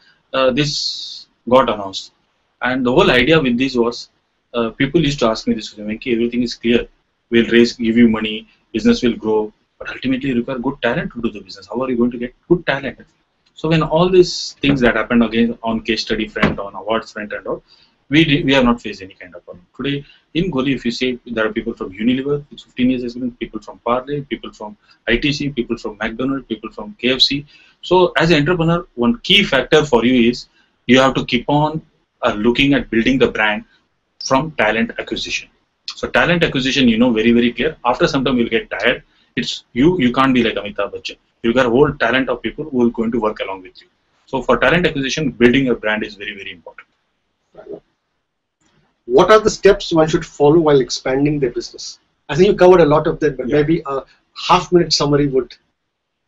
this got announced, and the whole idea with this was, people used to ask me this: Venki, everything is clear, we'll give you money, business will grow, but ultimately you require good talent to do the business. How are you going to get good talent? So when all these things that happened again on case study front, on awards front and all, we have not faced any kind of problem. Today in Goli, if you say, there are people from Unilever with 15 years experience, people from Parle, people from ITC, people from McDonald's, people from KFC. So as an entrepreneur, one key factor for you is you have to keep on looking at building the brand from talent acquisition. So talent acquisition, very, very clear. After some time, you'll get tired. It's you can't be like Amitabh Bachchan. You got a whole talent of people who are going to work along with you. So for talent acquisition, building a brand is very, very important. What are the steps one should follow while expanding their business? I think you covered a lot of that, but maybe a half-minute summary would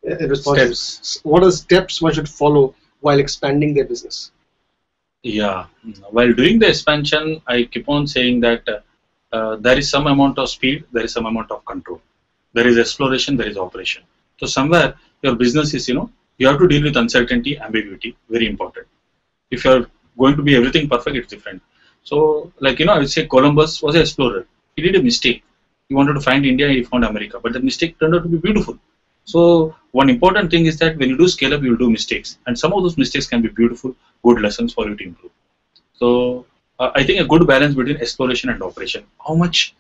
respond. Steps. What are the steps one should follow while expanding their business? Yeah. While doing the expansion, I keep on saying that there is some amount of speed, there is some amount of control. There is exploration, there is operation. So somewhere your business is, you have to deal with uncertainty, ambiguity, very important. If you are going to be everything perfect, it's different. So like, I would say Columbus was an explorer. He did a mistake. He wanted to find India, he found America, but the mistake turned out to be beautiful. So one important thing is that when you do scale up, you will do mistakes. And some of those mistakes can be beautiful, good lessons for you to improve. So I think a good balance between exploration and operation. How much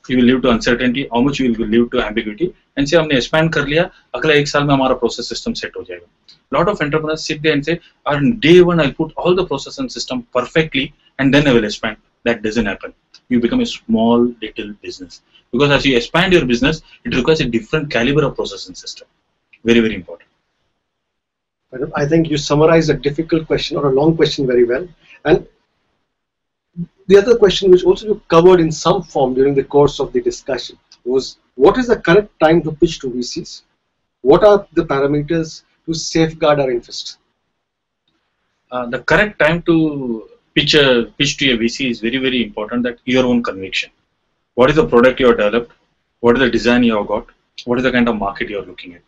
you will live to uncertainty, how much you will live to ambiguity, and say हमने expand कर लिया, अगला एक साल में हमारा process system set हो जाएगा. Lot of entrepreneurs sit there and say, on day one I'll put all the process and system perfectly, and then I will expand. That doesn't happen. You become a small little business, because as you expand your business, it requires a different caliber of process and system. Very, very important. I think you summarized a difficult question or a long question very well. And the other question, which also you covered in some form during the course of the discussion, was what is the correct time to pitch to VCs? What are the parameters to safeguard our interest? The correct time to pitch to a VC is very, very important. That your own conviction. What is the product you have developed? What is the design you have got? What is the kind of market you are looking at?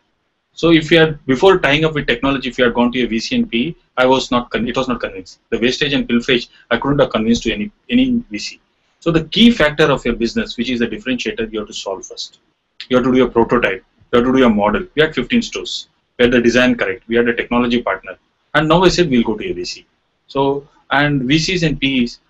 So if you had, before tying up with technology, if you had gone to a VC and PE, it was not convinced. The wastage and pilferage, I couldn't have convinced to any VC. So the key factor of your business, which is the differentiator, you have to solve first. You have to do a prototype. You have to do a model. We had 15 stores. We had the design correct. We had a technology partner. And now I said we'll go to a VC. So, and VCs and PEs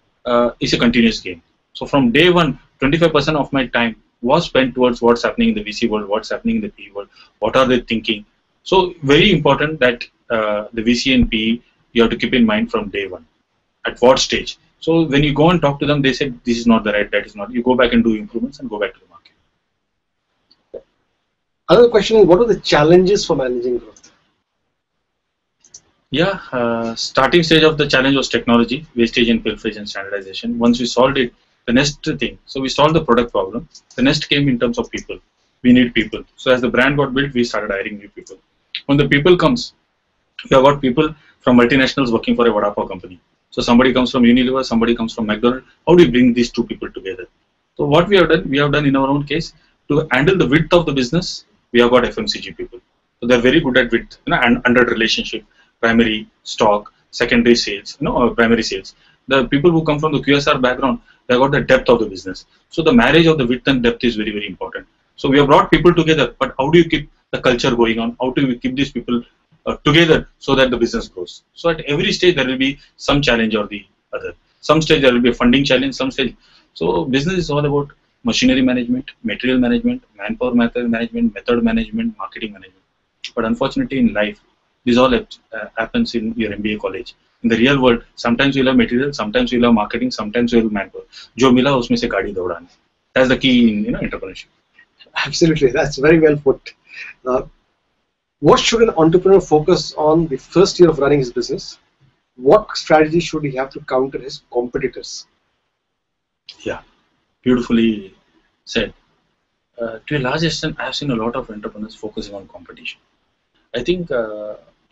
is a continuous game. So from day one, 25% of my time was spent towards what's happening in the VC world, what's happening in the PE world, what are they thinking. So very important that the VC and PE, you have to keep in mind from day one. At what stage? So when you go and talk to them, they say this is not the right, that is not. You go back and do improvements and go back to the market. Another question is, what are the challenges for managing growth? Yeah, starting stage of the challenge was technology, wastage and pilferage and standardization. Once we solved it, the next thing, so we solved the product problem. The next came in terms of people. We need people. So as the brand got built, we started hiring new people. When the people comes, you have got people from multinationals working for a Vada Pav company. So somebody comes from Unilever, somebody comes from McDonald's. How do you bring these two people together? So what we have done in our own case, to handle the width of the business, we have got FMCG people. So they're very good at width, and under relationship, primary, stock, secondary sales, or primary sales. The people who come from the QSR background, they got the depth of the business. So the marriage of the width and depth is very, very important. So we have brought people together, but how do you keep the culture going on? How do you keep these people together so that the business grows? So at every stage there will be some challenge or the other. Some stage there will be a funding challenge, some stage. So business is all about machinery management, material management, manpower management, method management, marketing management. But unfortunately in life, this all happens in your MBA college. In the real world, sometimes you'll have material, sometimes you'll have marketing, sometimes you'll have manpower. जो मिला उसमें से गाड़ी दौड़ानी. That's the key in entrepreneurship. Absolutely, that's very well put. What should an entrepreneur focus on the first year of running his business? What strategy should he have to counter his competitors? Yeah, beautifully said. To a large extent, I have seen a lot of entrepreneurs focusing on competition. I think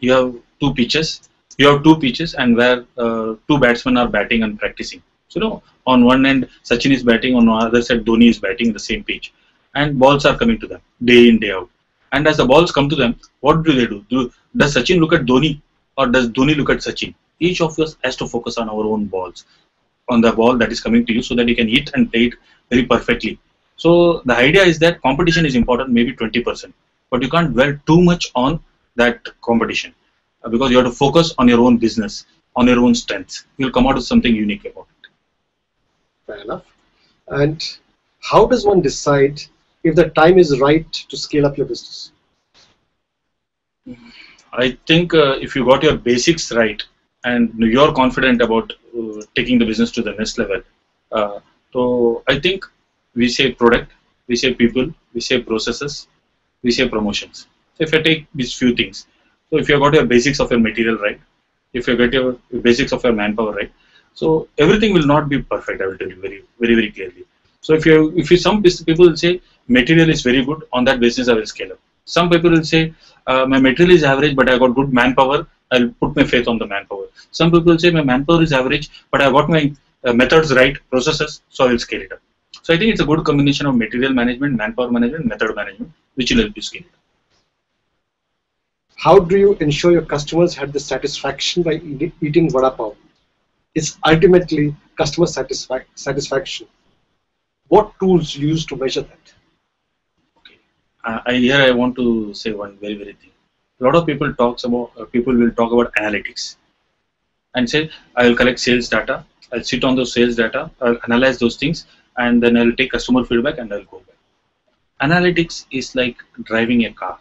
you have two pitches. You have two pitches, and where two batsmen are batting and practicing. So, on one end, Sachin is batting, on the other side, Dhoni is batting in the same pitch, and balls are coming to them day in, day out. And as the balls come to them, what do? Does Sachin look at Dhoni, or does Dhoni look at Sachin? Each of us has to focus on our own balls, on the ball that is coming to you, so that you can hit and play it very perfectly. So the idea is that competition is important, maybe 20%, but you can't dwell too much on that competition because you have to focus on your own business, on your own strengths. You'll come out with something unique about it. Fair enough. And how does one decide if the time is right to scale up your business? I think if you got your basics right and you're confident about taking the business to the next level, so I think we say product, we say people, we say processes, we say promotions. So if I take these few things, so if you got your basics of your material right, if you get your basics of your manpower right, so everything will not be perfect. I will tell you very clearly. So if you some people will say material is very good, on that basis I will scale up. Some people will say my material is average, but I got good manpower. I'll put my faith on the manpower. Some people will say my manpower is average, but I got my methods right, processes, so I will scale it up. So I think it's a good combination of material management, manpower management, method management, which will help you scale it up. How do you ensure your customers had the satisfaction by eating vada pav? It's ultimately customer satisfaction. What tools you use to measure that? Okay. Here I want to say one very thing. A lot of people will talk about analytics and say I will collect sales data, I'll sit on those sales data, I'll analyze those things, and then I'll take customer feedback and I'll go back. Analytics is like driving a car,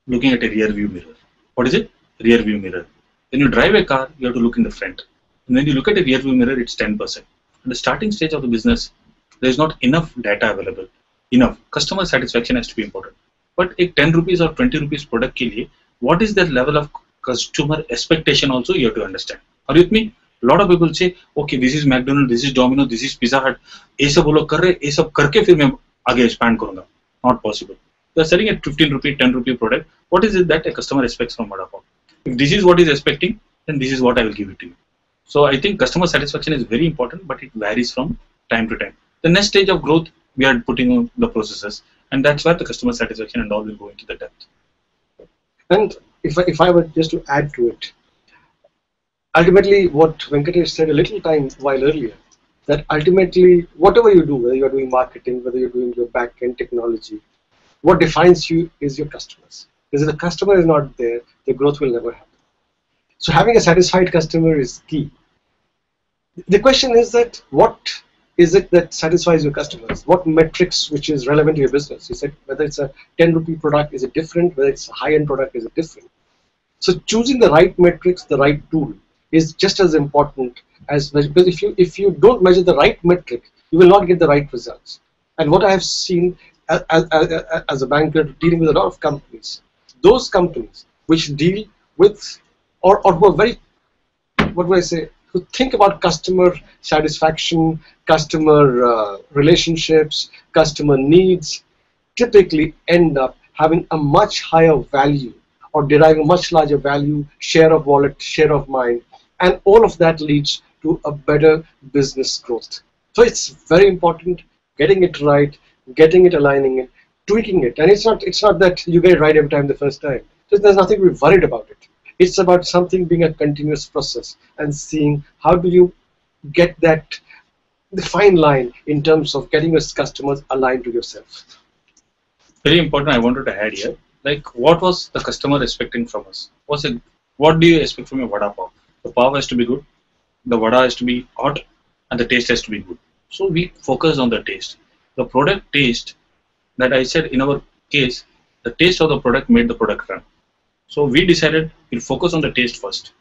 looking at a rear view mirror. What is it? Rear view mirror. When you drive a car, you have to look in the front. And when you look at a rear view mirror, it's 10%. At the starting stage of the business, there is not enough data available. Enough. Customer satisfaction has to be important. But a 10 rupees or 20 rupees product ke liye, what is the level of customer expectation also you have to understand. Are you with me? A lot of people say, okay, this is McDonald's, this is Domino's, this is Pizza Hut. ये सब वो लोग कर रहे, ये सब करके फिर मैं आगे expand करूँगा. Not possible. You are selling a 15 rupee, 10 rupee product. What is it that a customer expects from vada pav? If this is what he is expecting, then this is what I will give it to you. So I think customer satisfaction is very important, but it varies from time to time. The next stage of growth, we are putting on the processes, and that's where the customer satisfaction and all will go into the depth. And if I were just to add to it, ultimately what Venkatesh said a little time while earlier, that ultimately whatever you do, whether you're doing marketing, whether you're doing your back-end technology, what defines you is your customers. Because if the customer is not there, the growth will never happen. So having a satisfied customer is key. The question is that what is it that satisfies your customers? What metrics which is relevant to your business? You said whether it's a 10 rupee product, is it different? Whether it's a high-end product, is it different? So choosing the right metrics, the right tool is just as important as, because if you don't measure the right metric, you will not get the right results. And what I have seen as a banker dealing with a lot of companies, those companies which deal with or who are very, what do I say, who think about customer satisfaction, customer relationships, customer needs, typically end up having a much higher value or deriving a much larger value, share of wallet, share of mind, and all of that leads to a better business growth. So it's very important getting it right, getting it, aligning it, tweaking it, and it's not that you get it right every time the first time. So there's nothing to be worried about it. It's about something being a continuous process and seeing how do you get that the fine line in terms of getting your customers aligned to yourself. Very important. I wanted to add here, like what was the customer expecting from us? What do you expect from your vada pav? The pav has to be good, the vada has to be hot, and the taste has to be good. So we focus on the taste. The product taste that I said in our case, the taste of the product made the product run. So we decided we'll focus on the taste first.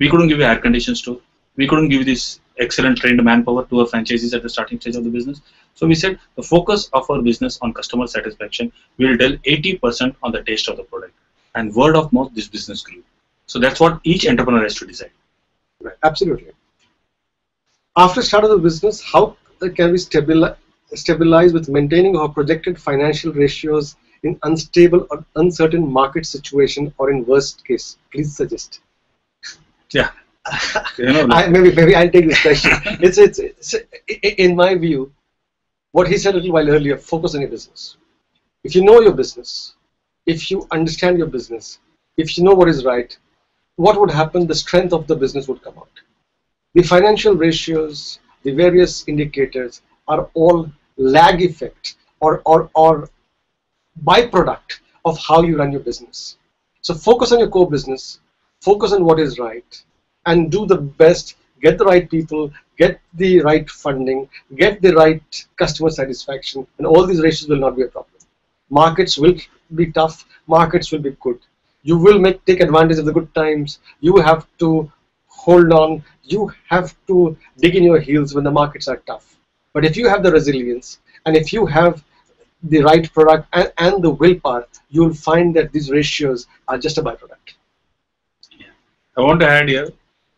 We couldn't give you air conditioned store. We couldn't give this excellent trained manpower to our franchisees at the starting stage of the business. So we said the focus of our business on customer satisfaction will tell 80% on the taste of the product. And word of mouth, this business grew. So that's what each entrepreneur has to decide. Right. Absolutely. After start of the business, how can we stabilize with maintaining our projected financial ratios in unstable or uncertain market situation, or in worst case? Please suggest. Yeah. Maybe I'll take this question. It's in my view, what he said a little while earlier, focus on your business. If you know your business, if you understand your business, if you know what is right, what would happen? The strength of the business would come out. The financial ratios, the various indicators are all lag effect or byproduct of how you run your business. So focus on your core business, focus on what is right, and do the best, get the right people, get the right funding, get the right customer satisfaction, and all these ratios will not be a problem. Markets will be tough, markets will be good. You will take advantage of the good times. You have to hold on, you have to dig in your heels when the markets are tough. But if you have the resilience, and if you have the right product and the willpower, you'll find that these ratios are just a byproduct. Yeah. I want to add here,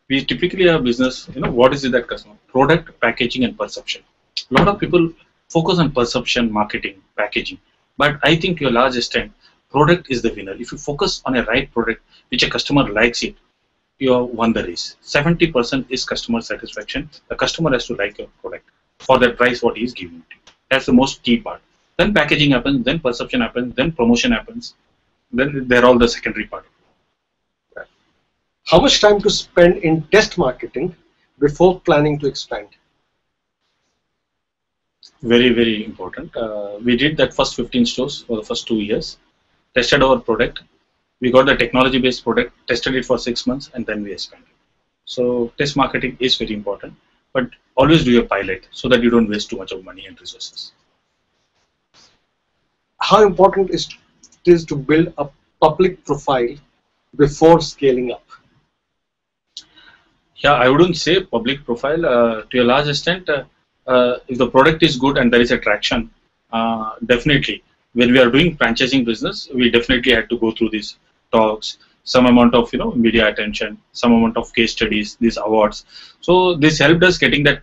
we typically have business, what is it that customer? Product, packaging, and perception. A lot of people focus on perception, marketing, packaging. But I think to a large extent, product is the winner. If you focus on a right product, which a customer likes it, you have won the race. 70% is customer satisfaction. The customer has to like your product for the price what he is giving to you. That's the most key part. Then packaging happens, then perception happens, then promotion happens. Then they're all the secondary part. How much time to spend in test marketing before planning to expand? Very, very important. We did that first 15 stores for the first 2 years, tested our product. We got the technology-based product, tested it for 6 months, and then we expanded. So test marketing is very important, but always do your pilot so that you don't waste too much of money and resources. How important it is to build a public profile before scaling up? Yeah, I wouldn't say public profile. To a large extent, if the product is good and there is a traction, definitely. When we are doing franchising business, we definitely had to go through these talks, some amount of media attention, some amount of case studies, these awards. So this helped us getting that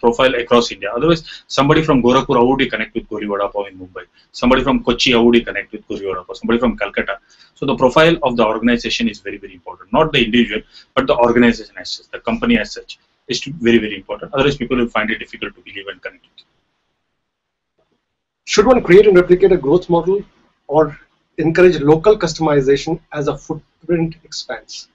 profile across India. Otherwise, somebody from Gorakhpur, how would he connect with Gori Vada Pav in Mumbai? Somebody from Kochi, how would he connect with Gori Vada Pav? Somebody from Calcutta. So the profile of the organization is very, very important. Not the individual, but the organization as such, the company as such is very, very important. Otherwise, people will find it difficult to believe and connect it. Should one create and replicate a growth model or encourage local customization as a footprint expands?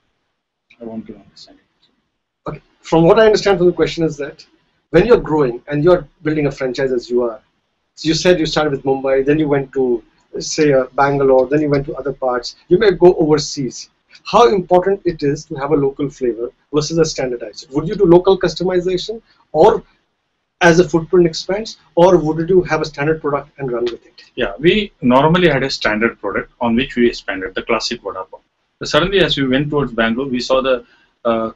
I want to understand it. Okay. From what I understand from the question is that when you're growing and you're building a franchise as you are, so you said you started with Mumbai, then you went to, say, Bangalore, then you went to other parts, you may go overseas. How important it is to have a local flavor versus a standardized? Would you do local customization or as the footprint expands, or would you have a standard product and run with it? Yeah, we normally had a standard product on which we expanded, the classic Vada Pav. But suddenly, as we went towards Bangalore, we saw the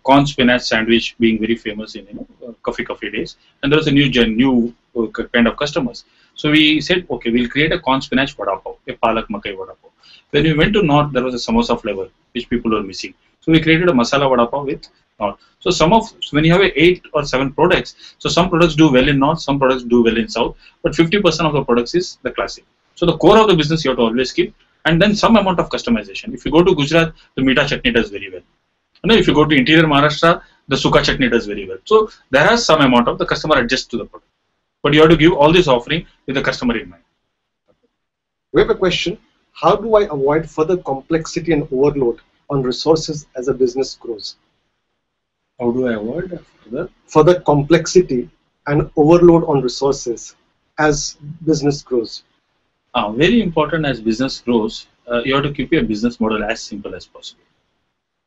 corn spinach sandwich being very famous in coffee days, and there was a new kind of customers. So we said, okay, we'll create a corn spinach Vada Pav, a palak makai Vada Pav. When we went to North, there was a samosa flavor which people were missing. So we created a masala Vada Pav with North. So when you have 8 or 7 products, so some products do well in North, some products do well in South, but 50% of the products is the classic. So the core of the business you have to always keep, and then some amount of customization. If you go to Gujarat, the meeta chutney does very well. If you go to interior Maharashtra, the suka chutney does very well. So there has some amount of the customer adjusts to the product. But you have to give all this offering with the customer in mind. We have a question. How do I avoid further complexity and overload on resources as a business grows? How do I avoid further complexity and overload on resources as business grows? Very important. As business grows, you have to keep your business model as simple as possible.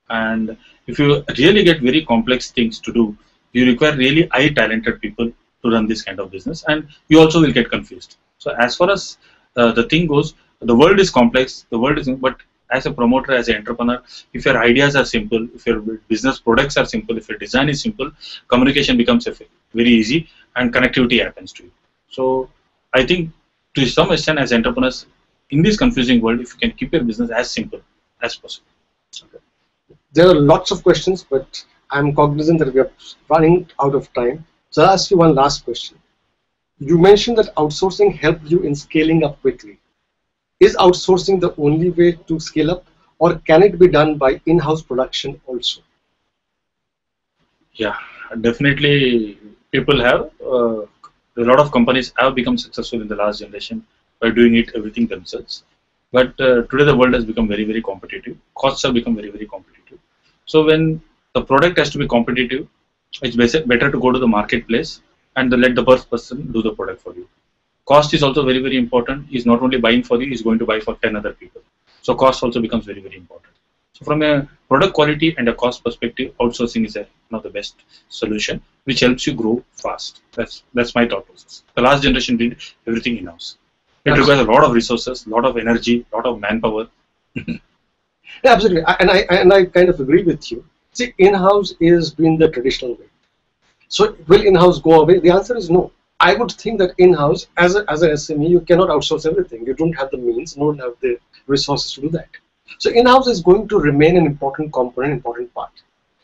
And if you really get very complex things to do, you require really high talented people to run this kind of business, and you also will get confused. So as far as the thing goes, the world is complex, but as a promoter, as an entrepreneur, if your ideas are simple, if your business products are simple, if your design is simple, communication becomes very easy and connectivity happens to you. So I think to some extent as entrepreneurs, in this confusing world, if you can keep your business as simple as possible. Okay. There are lots of questions, but I'm cognizant that we are running out of time. So I'll ask you one last question. You mentioned that outsourcing helped you in scaling up quickly. Is outsourcing the only way to scale up, or can it be done by in-house production also? Yeah, definitely. People have a lot of companies have become successful in the last generation by doing it everything themselves. But today the world has become very competitive. Costs have become very competitive. So when the product has to be competitive, it's better to go to the marketplace and let the first person do the product for you. Cost is also very important. He's not only buying for you, he's going to buy for 10 other people. So cost also becomes very important. So from a product quality and a cost perspective, outsourcing is one of the best solution, which helps you grow fast. That's my thought process. The last generation did everything in-house. It requires a lot of resources, a lot of energy, a lot of manpower. Yeah, absolutely. And I kind of agree with you. See, in-house is been the traditional way. So will in-house go away? The answer is no. I would think that in-house, as an SME, you cannot outsource everything. You don't have the means, you don't have the resources to do that. So in-house is going to remain an important component, important part.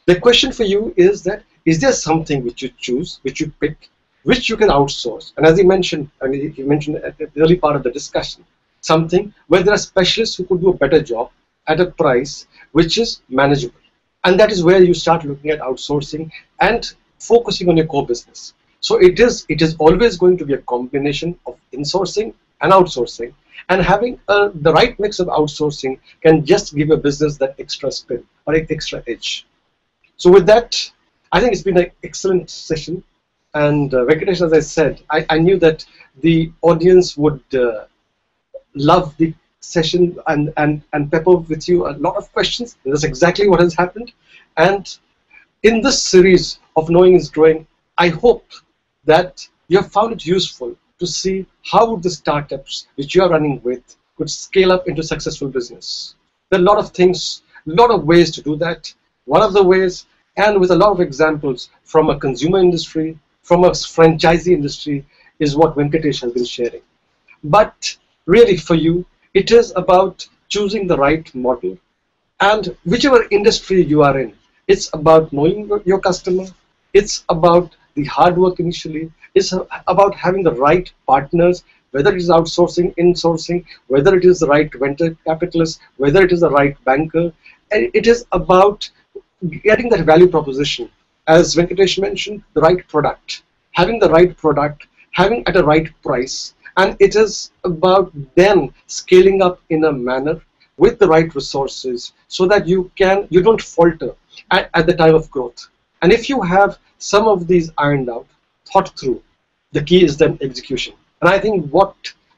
The question for you is that, is there something which you choose, which you pick, which you can outsource? And as you mentioned at the early part of the discussion, something where there are specialists who could do a better job at a price which is manageable. And that is where you start looking at outsourcing and focusing on your core business. So it is always going to be a combination of insourcing and outsourcing, and having the right mix of outsourcing can just give a business that extra spin or an extra edge. So with that, I think it's been an excellent session. And Venkatesh, as I said, I knew that the audience would love the session and pepper with you a lot of questions. And that's exactly what has happened. And in this series of Knowing is Growing, I hope that you have found it useful to see how the startups which you are running with could scale up into successful business. There are a lot of things, a lot of ways to do that. One of the ways, and with a lot of examples from a consumer industry, from a franchisee industry, is what Venkatesh has been sharing. But really for you, it is about choosing the right model, and whichever industry you are in, it's about knowing your customer, it's about the hard work initially, it's about having the right partners, whether it is outsourcing, insourcing, whether it is the right venture capitalist, whether it is the right banker. And it is about getting that value proposition. As Venkatesh mentioned, the right product, having the right product, having at a right price, and it is about then scaling up in a manner with the right resources so that you don't falter at the time of growth. And if you have some of these ironed out, thought through, the key is then execution. And I think what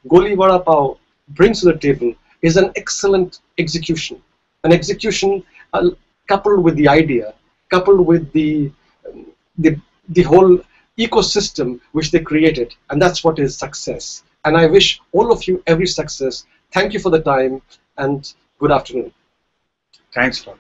Goli Vada Pav brings to the table is an excellent execution. An execution coupled with the idea, coupled with the whole ecosystem which they created. And that's what is success. And I wish all of you every success. Thank you for the time, and good afternoon. Thanks a lot.